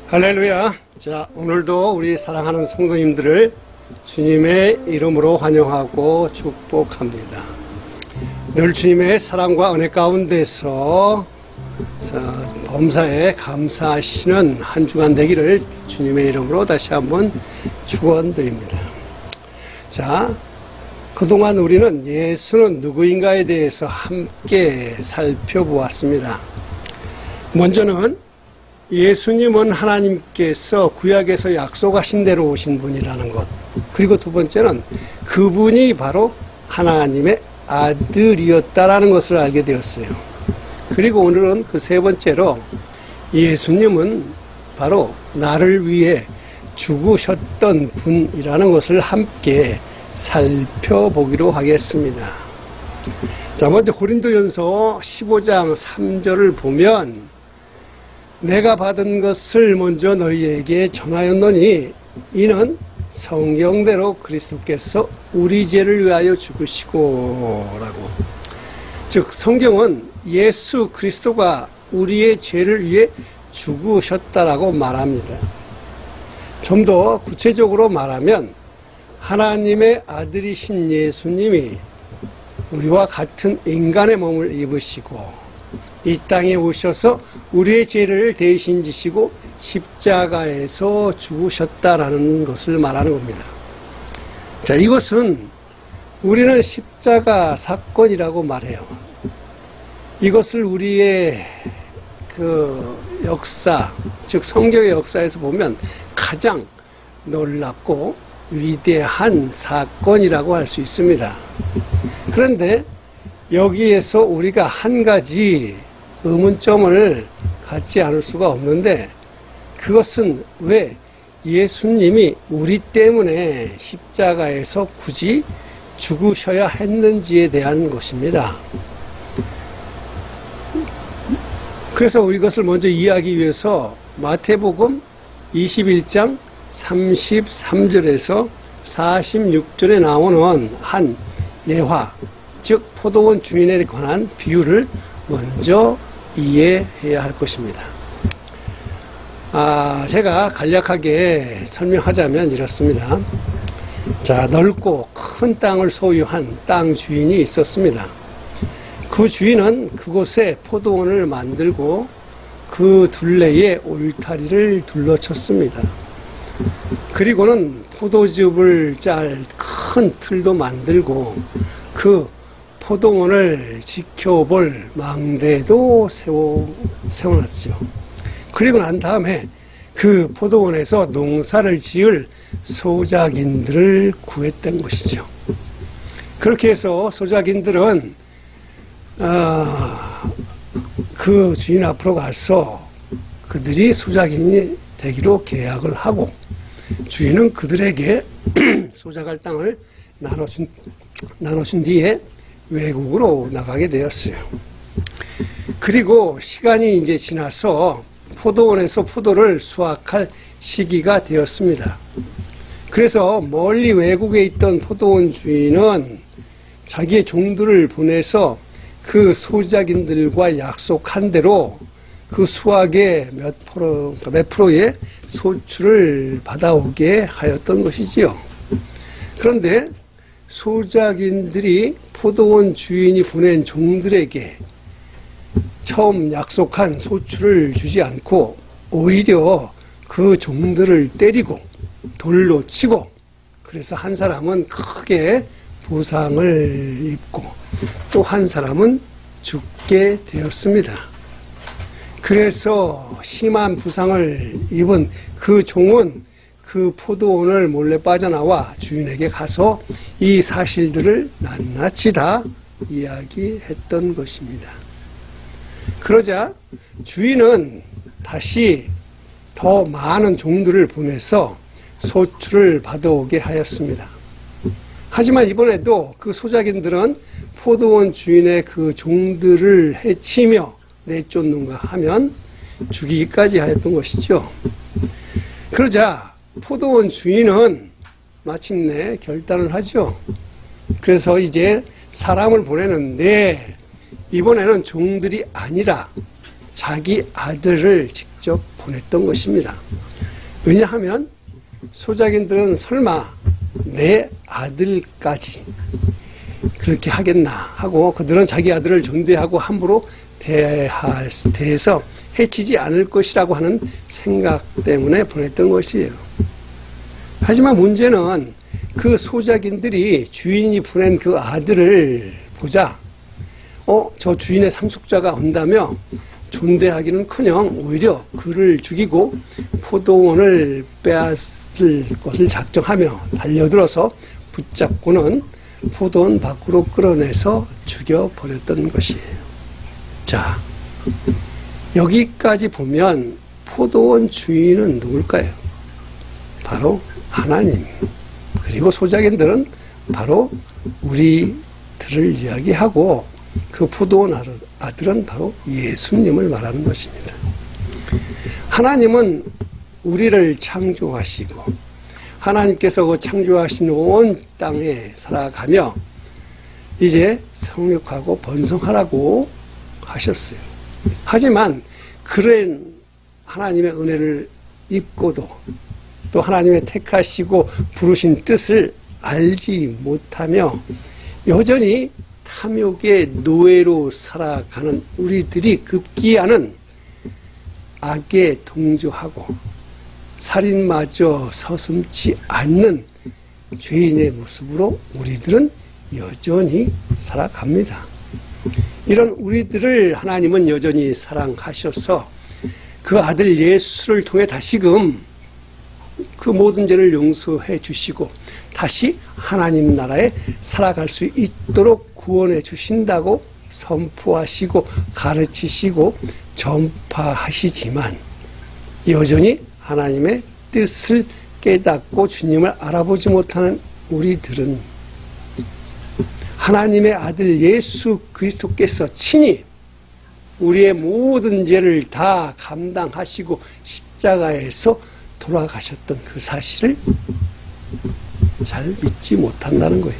할렐루야. 자, 오늘도 우리 사랑하는 성도님들을 주님의 이름으로 환영하고 축복합니다. 늘 주님의 사랑과 은혜 가운데서 범사에 감사하시는 한 주간 되기를 주님의 이름으로 다시 한번 축원드립니다. 자, 그동안 우리는 예수는 누구인가에 대해서 함께 살펴보았습니다. 먼저는 예수님은 하나님께서 구약에서 약속하신 대로 오신 분이라는 것, 그리고 두 번째는 그분이 바로 하나님의 아들이었다라는 것을 알게 되었어요. 그리고 오늘은 그 세 번째로 예수님은 바로 나를 위해 죽으셨던 분이라는 것을 함께 살펴보기로 하겠습니다. 자, 먼저 고린도전서 15장 3절을 보면 내가 받은 것을 먼저 너희에게 전하였노니 이는 성경대로 그리스도께서 우리 죄를 위하여 죽으시고 라고. 즉 성경은 예수 그리스도가 우리의 죄를 위해 죽으셨다라고 말합니다. 좀 더 구체적으로 말하면 하나님의 아들이신 예수님이 우리와 같은 인간의 몸을 입으시고 이 땅에 오셔서 우리의 죄를 대신 지시고 십자가에서 죽으셨다라는 것을 말하는 겁니다. 자, 이것은 우리는 십자가 사건이라고 말해요. 이것을 우리의 그 역사, 즉 성경의 역사에서 보면 가장 놀랍고 위대한 사건이라고 할 수 있습니다. 그런데 여기에서 우리가 한 가지 의문점을 갖지 않을 수가 없는데, 그것은 왜 예수님이 우리 때문에 십자가에서 굳이 죽으셔야 했는지에 대한 것입니다. 그래서 이것을 먼저 이해하기 위해서 마태복음 21장 33절에서 46절에 나오는 한 예화, 즉 포도원 주인에 관한 비유를 먼저 이해해야 할 것입니다. 제가 간략하게 설명하자면 이렇습니다. 자, 넓고 큰 땅을 소유한 땅 주인이 있었습니다. 그 주인은 그곳에 포도원을 만들고 그 둘레에 울타리를 둘러쳤습니다. 그리고는 포도즙을 짤 큰 틀도 만들고 그 포도원을 지켜볼 망대도 세워놨죠. 그리고 난 다음에 그 포도원에서 농사를 지을 소작인들을 구했던 것이죠. 그렇게 해서 소작인들은 그 주인 앞으로 가서 그들이 소작인이 되기로 계약을 하고 주인은 그들에게 소작할 땅을 나눠준 뒤에 외국으로 나가게 되었어요. 그리고 시간이 이제 지나서 포도원에서 포도를 수확할 시기가 되었습니다. 그래서 멀리 외국에 있던 포도원 주인은 자기의 종들을 보내서 그 소작인들과 약속한 대로 그 수확의 몇 프로의 소출을 받아오게 하였던 것이지요. 그런데 소작인들이 포도원 주인이 보낸 종들에게 처음 약속한 소출을 주지 않고 오히려 그 종들을 때리고 돌로 치고, 그래서 한 사람은 크게 부상을 입고 또 한 사람은 죽게 되었습니다. 그래서 심한 부상을 입은 그 종은 그 포도원을 몰래 빠져나와 주인에게 가서 이 사실들을 낱낱이 다 이야기했던 것입니다. 그러자 주인은 다시 더 많은 종들을 보내서 소출을 받아오게 하였습니다. 하지만 이번에도 그 소작인들은 포도원 주인의 그 종들을 해치며 내쫓는가 하면 죽이기까지 하였던 것이죠. 그러자 포도원 주인은 마침내 결단을 하죠. 그래서 이제 사람을 보내는데 이번에는 종들이 아니라 자기 아들을 직접 직접 보냈던 것입니다. 왜냐하면 소작인들은 설마 내 아들까지 그렇게 하겠나 하고 그들은 자기 아들을 존대하고 함부로 대해서 해치지 않을 것이라고 하는 생각 때문에 보냈던 것이에요. 하지만 문제는 그 소작인들이 주인이 보낸 그 아들을 보자 저 주인의 상속자가 온다며 존대하기는커녕 오히려 그를 죽이고 포도원을 빼앗을 것을 작정하며 달려들어서 붙잡고는 포도원 밖으로 끌어내서 죽여버렸던 것이에요. 자, 여기까지 보면 포도원 주인은 누굴까요? 바로 하나님. 그리고 소작인들은 바로 우리들을 이야기하고 그 포도원 아들은 바로 예수님을 말하는 것입니다. 하나님은 우리를 창조하시고 하나님께서 그 창조하신 온 땅에 살아가며 이제 성육하고 번성하라고 하셨어요. 하지만 그런 하나님의 은혜를 입고도 또 하나님의 택하시고 부르신 뜻을 알지 못하며 여전히 탐욕의 노예로 살아가는 우리들이 급기야는 악에 동조하고 살인마저 서슴지 않는 죄인의 모습으로 우리들은 여전히 살아갑니다. 이런 우리들을 하나님은 여전히 사랑하셔서 그 아들 예수를 통해 다시금 그 모든 죄를 용서해 주시고 다시 하나님 나라에 살아갈 수 있도록 구원해 주신다고 선포하시고 가르치시고 전파하시지만 여전히 하나님의 뜻을 깨닫고 주님을 알아보지 못하는 우리들은 하나님의 아들 예수 그리스도께서 친히 우리의 모든 죄를 다 감당하시고 십자가에서 돌아가셨던 그 사실을 잘 믿지 못한다는 거예요.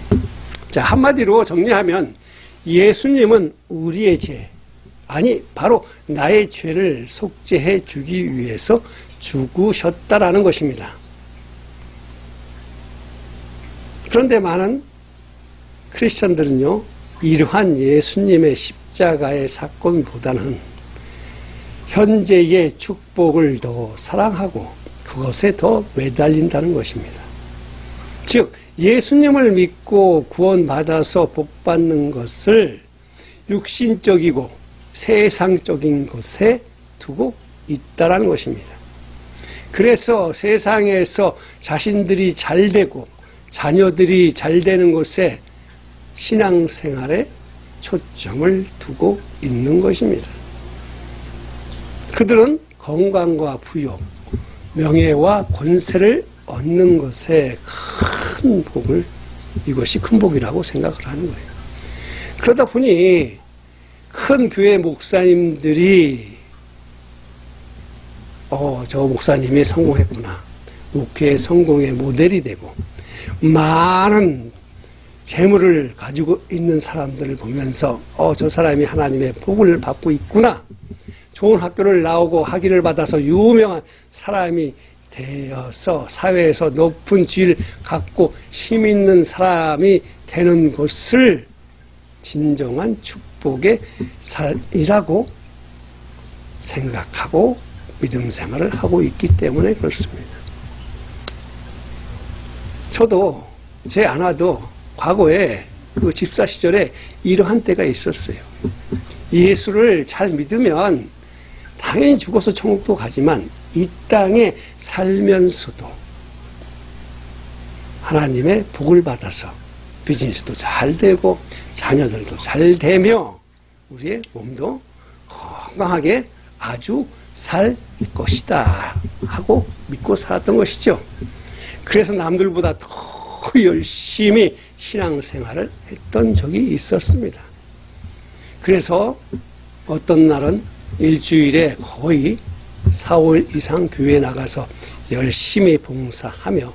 자, 한마디로 정리하면 예수님은 우리의 죄, 아니 바로 나의 죄를 속죄해 주기 위해서 죽으셨다라는 것입니다. 그런데 많은 크리스천들은요, 이러한 예수님의 십자가의 사건보다는 현재의 축복을 더 사랑하고 그것에 더 매달린다는 것입니다. 즉 예수님을 믿고 구원받아서 복받는 것을 육신적이고 세상적인 것에 두고 있다라는 것입니다. 그래서 세상에서 자신들이 잘되고 자녀들이 잘되는 것에 신앙생활에 초점을 두고 있는 것입니다. 그들은 건강과 부요, 명예와 권세를 얻는 것에 큰 복을, 이것이 큰 복이라고 생각을 하는 거예요. 그러다 보니 큰 교회 목사님들이 저 목사님이 성공했구나, 목회 성공의 모델이 되고 많은 재물을 가지고 있는 사람들을 보면서 저 사람이 하나님의 복을 받고 있구나, 좋은 학교를 나오고 학위를 받아서 유명한 사람이 되어서 사회에서 높은 지위를 갖고 힘 있는 사람이 되는 것을 진정한 축복의 삶이라고 생각하고 믿음 생활을 하고 있기 때문에 그렇습니다. 저도 제 아내도 과거에 그 집사 시절에 이러한 때가 있었어요. 예수를 잘 믿으면 당연히 죽어서 천국도 가지만 이 땅에 살면서도 하나님의 복을 받아서 비즈니스도 잘 되고 자녀들도 잘 되며 우리의 몸도 건강하게 아주 살 것이다 하고 믿고 살았던 것이죠. 그래서 남들보다 더 열심히 신앙생활을 했던 적이 있었습니다. 그래서 어떤 날은 일주일에 거의 4, 5일 이상 교회에 나가서 열심히 봉사하며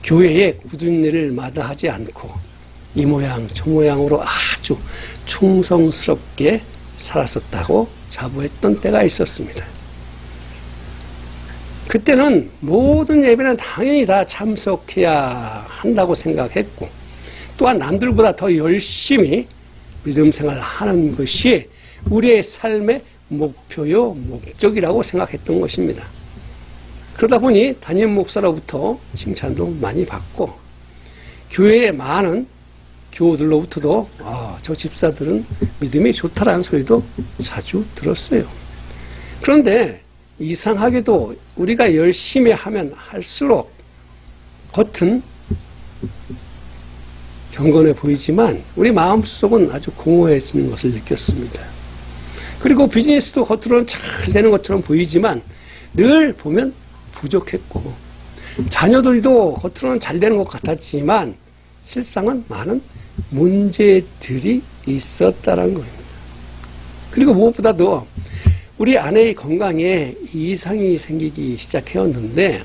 교회에 굳은 일을 마다하지 않고 이 모양 저 모양으로 아주 충성스럽게 살았었다고 자부했던 때가 있었습니다. 그때는 모든 예배는 당연히 다 참석해야 한다고 생각했고, 또한 남들보다 더 열심히 믿음 생활을 하는 것이 우리의 삶의 목표요, 목적이라고 생각했던 것입니다. 그러다 보니 담임 목사로부터 칭찬도 많이 받고, 교회의 많은 교우들로부터도 저 집사들은 믿음이 좋다라는 소리도 자주 들었어요. 그런데 이상하게도 우리가 열심히 하면 할수록 겉은 경건해 보이지만 우리 마음속은 아주 공허해지는 것을 느꼈습니다. 그리고 비즈니스도 겉으로는 잘 되는 것처럼 보이지만 늘 보면 부족했고, 자녀들도 겉으로는 잘 되는 것 같았지만 실상은 많은 문제들이 있었다는 겁니다. 그리고 무엇보다도 우리 아내의 건강에 이상이 생기기 시작해왔는데,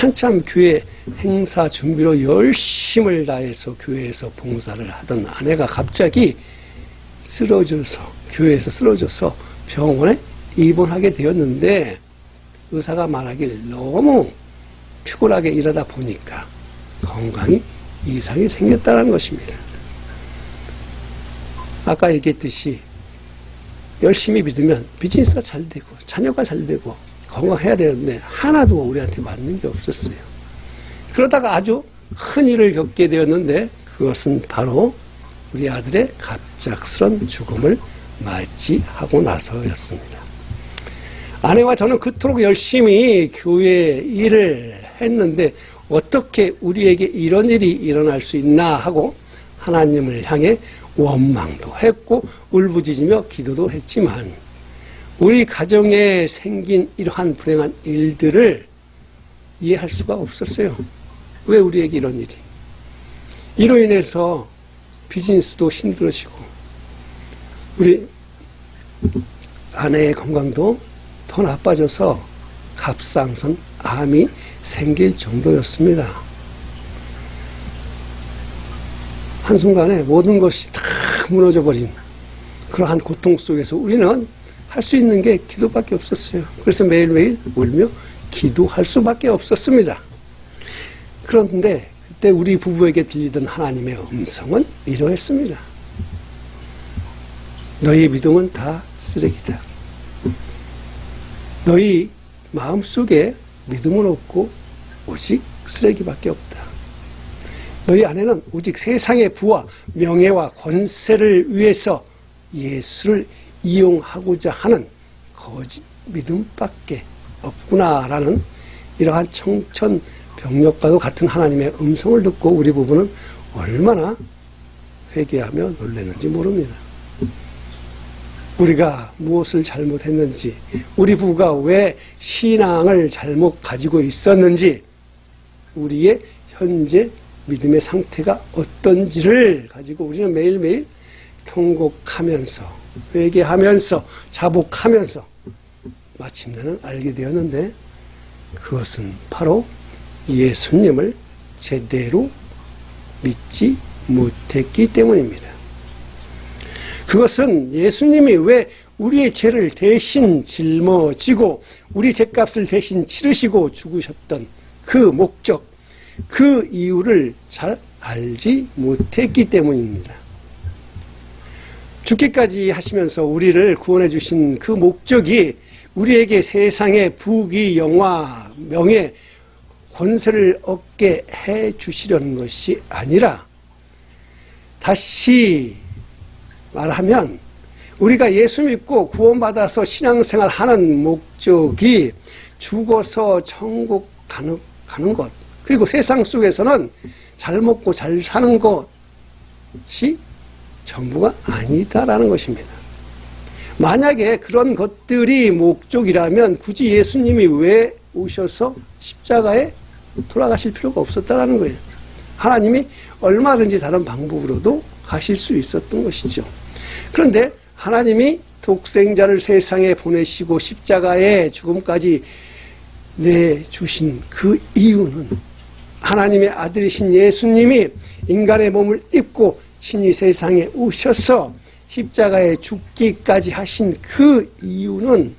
한참 교회 행사 준비로 열심을 다해서 교회에서 봉사를 하던 아내가 갑자기 교회에서 쓰러져서 병원에 입원하게 되었는데, 의사가 말하길 너무 피곤하게 일하다 보니까 건강이 이상이 생겼다는 것입니다. 아까 얘기했듯이 열심히 믿으면 비즈니스가 잘 되고 자녀가 잘 되고 건강해야 되는데 하나도 우리한테 맞는 게 없었어요. 그러다가 아주 큰 일을 겪게 되었는데, 그것은 바로 우리 아들의 갑작스런 죽음을 맞이하고 나서였습니다. 아내와 저는 그토록 열심히 교회 일을 했는데 어떻게 우리에게 이런 일이 일어날 수 있나 하고 하나님을 향해 원망도 했고 울부짖으며 기도도 했지만, 우리 가정에 생긴 이러한 불행한 일들을 이해할 수가 없었어요. 왜 우리에게 이런 일이? 이로 인해서 비즈니스도 힘들어지고 우리 아내의 건강도 더 나빠져서 갑상선 암이 생길 정도였습니다. 한순간에 모든 것이 다 무너져버린 그러한 고통 속에서 우리는 할 수 있는 게 기도밖에 없었어요. 그래서 매일매일 울며 기도할 수밖에 없었습니다. 그런데 그때 우리 부부에게 들리던 하나님의 음성은 이러했습니다. 너희 믿음은 다 쓰레기다. 너희 마음속에 믿음은 없고 오직 쓰레기밖에 없다. 너희 안에는 오직 세상의 부와 명예와 권세를 위해서 예수를 이용하고자 하는 거짓 믿음밖에 없구나라는 이러한 청천벽력과도 같은 하나님의 음성을 듣고 우리 부부는 얼마나 회개하며 놀랐는지 모릅니다. 우리가 무엇을 잘못했는지, 우리 부부가 왜 신앙을 잘못 가지고 있었는지, 우리의 현재 믿음의 상태가 어떤지를 가지고 우리는 매일매일 통곡하면서 회개하면서 자복하면서 마침내는 알게 되었는데, 그것은 바로 예수님을 제대로 믿지 못했기 때문입니다. 그것은 예수님이 왜 우리의 죄를 대신 짊어지고 우리 죄값을 대신 치르시고 죽으셨던 그 목적, 그 이유를 잘 알지 못했기 때문입니다. 죽기까지 하시면서 우리를 구원해 주신 그 목적이 우리에게 세상의 부귀, 영화, 명예, 권세를 얻게 해 주시려는 것이 아니라, 다시 말하면 우리가 예수 믿고 구원받아서 신앙생활 하는 목적이 죽어서 천국 가는 것, 그리고 세상 속에서는 잘 먹고 잘 사는 것이 전부가 아니다라는 것입니다. 만약에 그런 것들이 목적이라면 굳이 예수님이 왜 오셔서 십자가에 돌아가실 필요가 없었다라는 거예요. 하나님이 얼마든지 다른 방법으로도 하실 수 있었던 것이죠. 그런데 하나님이 독생자를 세상에 보내시고 십자가의 죽음까지 내주신 그 이유는 하나님의 아들이신 예수님이 인간의 몸을 입고 친히 세상에 오셔서 십자가에 죽기까지 하신 그 이유는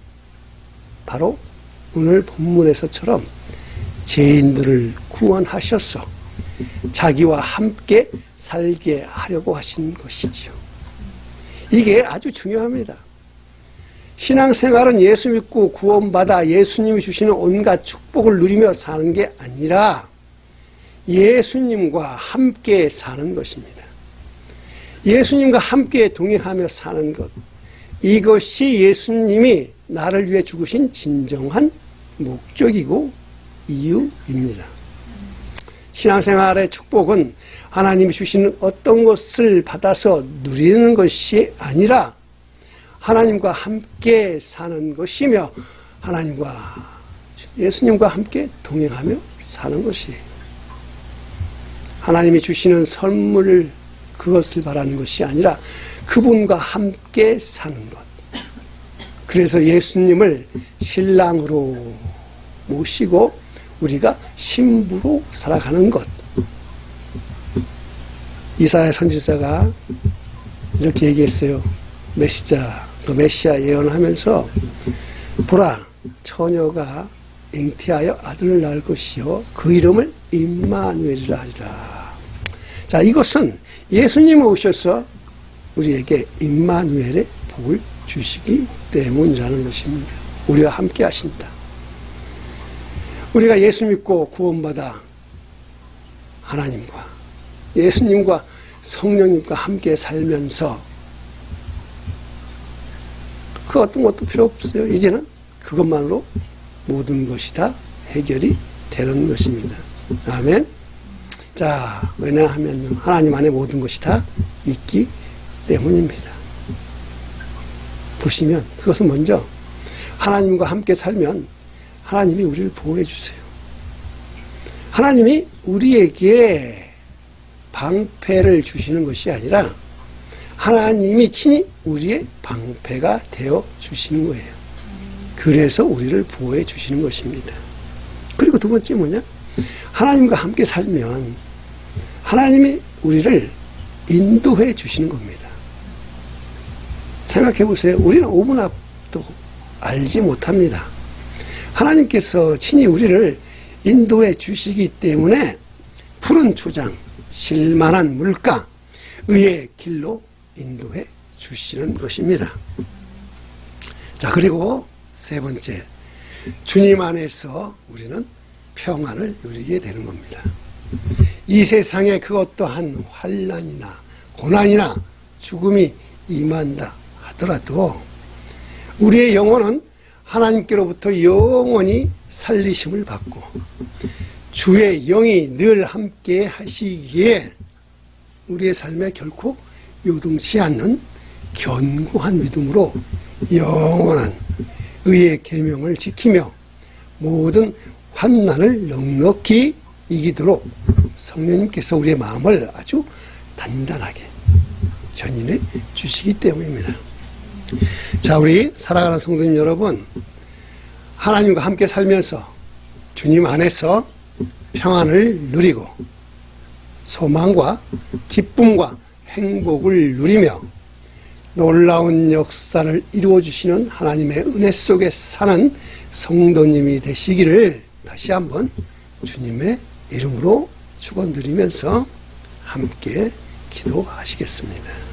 바로 오늘 본문에서처럼 죄인들을 구원하셔서 자기와 함께 살게 하려고 하신 것이지요. 이게 아주 중요합니다. 신앙생활은 예수 믿고 구원받아 예수님이 주시는 온갖 축복을 누리며 사는 게 아니라 예수님과 함께 사는 것입니다. 예수님과 함께 동행하며 사는 것, 이것이 예수님이 나를 위해 죽으신 진정한 목적이고 이유입니다. 신앙생활의 축복은 하나님이 주시는 어떤 것을 받아서 누리는 것이 아니라 하나님과 함께 사는 것이며 예수님과 함께 동행하며 사는 것이에요. 하나님이 주시는 선물, 그것을 바라는 것이 아니라 그분과 함께 사는 것. 그래서 예수님을 신랑으로 모시고 우리가 신부로 살아가는 것. 이사야 선지자가 이렇게 얘기했어요. 메시아 예언을 하면서 보라, 처녀가 잉태하여 아들을 낳을 것이요 그 이름을 임마누엘이라 하리라. 자, 이것은 예수님이 오셔서 우리에게 임마누엘의 복을 주시기 때문이라는 것입니다. 우리와 함께 하신다. 우리가 예수 믿고 구원받아 하나님과 예수님과 성령님과 함께 살면서 그 어떤 것도 필요 없어요. 이제는 그것만으로 모든 것이 다 해결이 되는 것입니다. 아멘. 자, 왜냐하면 하나님 안에 모든 것이 다 있기 때문입니다. 보시면 그것은 먼저 하나님과 함께 살면 하나님이 우리를 보호해 주세요. 하나님이 우리에게 방패를 주시는 것이 아니라 하나님이 친히 우리의 방패가 되어 주시는 거예요. 그래서 우리를 보호해 주시는 것입니다. 그리고 두 번째 뭐냐? 하나님과 함께 살면 하나님이 우리를 인도해 주시는 겁니다. 생각해 보세요. 우리는 5분 앞도 알지 못합니다. 하나님께서 친히 우리를 인도해 주시기 때문에 푸른 초장, 실만한 물가, 의의 길로 인도해 주시는 것입니다. 자, 그리고 세 번째, 주님 안에서 우리는 평안을 누리게 되는 겁니다. 이 세상에 그 어떠한 환난이나 고난이나 죽음이 임한다 하더라도 우리의 영혼은 하나님께로부터 영원히 살리심을 받고 주의 영이 늘 함께 하시기에 우리의 삶에 결코 요동치 않는 견고한 믿음으로 영원한 의의 계명을 지키며 모든 환난을 넉넉히 이기도록 성령님께서 우리의 마음을 아주 단단하게 견인해 주시기 때문입니다. 자, 우리 사랑하는 성도님 여러분, 하나님과 함께 살면서 주님 안에서 평안을 누리고 소망과 기쁨과 행복을 누리며 놀라운 역사를 이루어 주시는 하나님의 은혜 속에 사는 성도님이 되시기를 다시 한번 주님의 이름으로 축원드리면서 함께 기도하시겠습니다.